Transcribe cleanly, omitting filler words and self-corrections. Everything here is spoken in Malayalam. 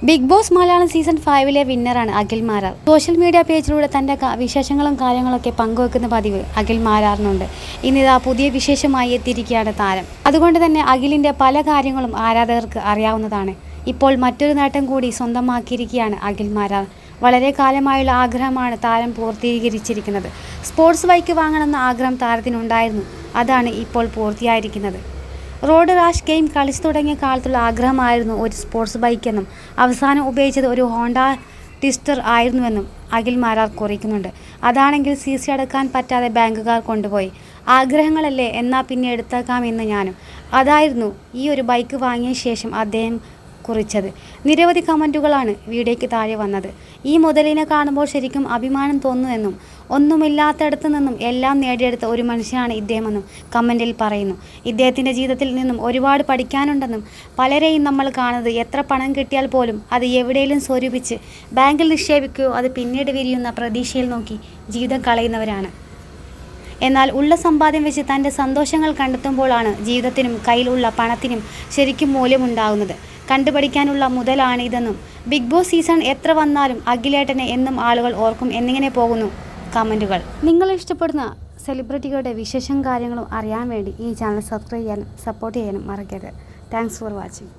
ബിഗ് ബോസ് മലയാളം സീസൺ 5 വിന്നറാണ് അഖിൽ മാരാർ. സോഷ്യൽ മീഡിയ പേജിലൂടെ തൻ്റെ വിശേഷങ്ങളും കാര്യങ്ങളൊക്കെ പങ്കുവെക്കുന്ന പതിവ് അഖിൽ മാരാറിനുണ്ട്. ഇന്നിതാ പുതിയ വിശേഷമായി എത്തിയിരിക്കുകയാണ് താരം. അതുകൊണ്ട് തന്നെ അഖിലിൻ്റെ പല കാര്യങ്ങളും ആരാധകർക്ക് അറിയാവുന്നതാണ്. ഇപ്പോൾ മറ്റൊരു നേട്ടം കൂടി സ്വന്തമാക്കിയിരിക്കുകയാണ് അഖിൽ മാരാർ. വളരെ കാലമായുള്ള ആഗ്രഹമാണ് താരം പൂർത്തീകരിച്ചിരിക്കുന്നത്. സ്പോർട്സ് ബൈക്ക് വാങ്ങണമെന്ന ആഗ്രഹം താരത്തിനുണ്ടായിരുന്നു. അതാണ് ഇപ്പോൾ പൂർത്തിയായിരിക്കുന്നത്. റോഡ് റാഷ് ഗെയിം കളിച്ചു തുടങ്ങിയ കാലത്തുള്ള ആഗ്രഹമായിരുന്നു ഒരു സ്പോർട്സ് ബൈക്കെന്നും അവസാനം ഉപയോഗിച്ചത് ഒരു ഹോണ്ട ട്വിസ്റ്റർ ആയിരുന്നുവെന്നും അഖിൽ മാരാർ കുറിക്കുന്നുണ്ട്. അതാണെങ്കിൽ CC അടക്കാൻ പറ്റാതെ ബാങ്കുകാർ കൊണ്ടുപോയി. ആഗ്രഹങ്ങളല്ലേ, എന്നാൽ പിന്നെ എടുത്തേക്കാമെന്ന് ഞാനും. അതായിരുന്നു ഈ ഒരു ബൈക്ക് വാങ്ങിയ ശേഷം അദ്ദേഹം കുറിച്ചത്. നിരവധി കമൻറ്റുകളാണ് വീഡിയോയ്ക്ക് താഴെ വന്നത്. ഈ മുതലിനെ കാണുമ്പോൾ ശരിക്കും അഭിമാനം തോന്നുമെന്നും ഒന്നുമില്ലാത്തടത്തു നിന്നും എല്ലാം നേടിയെടുത്ത ഒരു മനുഷ്യനാണ് ഇദ്ദേഹമെന്നും കമൻറ്റിൽ പറയുന്നു. ഇദ്ദേഹത്തിൻ്റെ ജീവിതത്തിൽ നിന്നും ഒരുപാട് പഠിക്കാനുണ്ടെന്നും പലരെയും നമ്മൾ കാണുന്നത് എത്ര പണം കിട്ടിയാൽ പോലും അത് എവിടെയെങ്കിലും സ്വരൂപിച്ച് ബാങ്കിൽ നിക്ഷേപിക്കുകയോ അത് പിന്നീട് വിരിയുന്ന പ്രതീക്ഷയിൽ നോക്കി ജീവിതം കളയുന്നവരാണ്. എന്നാൽ ഉള്ള സമ്പാദ്യം വെച്ച് തൻ്റെ സന്തോഷങ്ങൾ കണ്ടെത്തുമ്പോഴാണ് ജീവിതത്തിനും കയ്യിലുള്ള പണത്തിനും ശരിക്കും മൂല്യമുണ്ടാകുന്നത്. കണ്ടുപഠിക്കാനുള്ള മുതലാണ് ഇതെന്നും ബിഗ് ബോസ് സീസൺ എത്ര വന്നാലും അഖിലേട്ടനെ എന്നും ആളുകൾ ഓർക്കും എന്നിങ്ങനെ പോകുന്നു കമൻറ്റുകൾ. നിങ്ങൾ ഇഷ്ടപ്പെടുന്ന സെലിബ്രിറ്റികളുടെ വിശേഷം കാര്യങ്ങളും അറിയാൻ വേണ്ടി ഈ ചാനൽ സബ്സ്ക്രൈബ് ചെയ്യാനും സപ്പോർട്ട് ചെയ്യാനും മറക്കരുത്. Thanks for watching.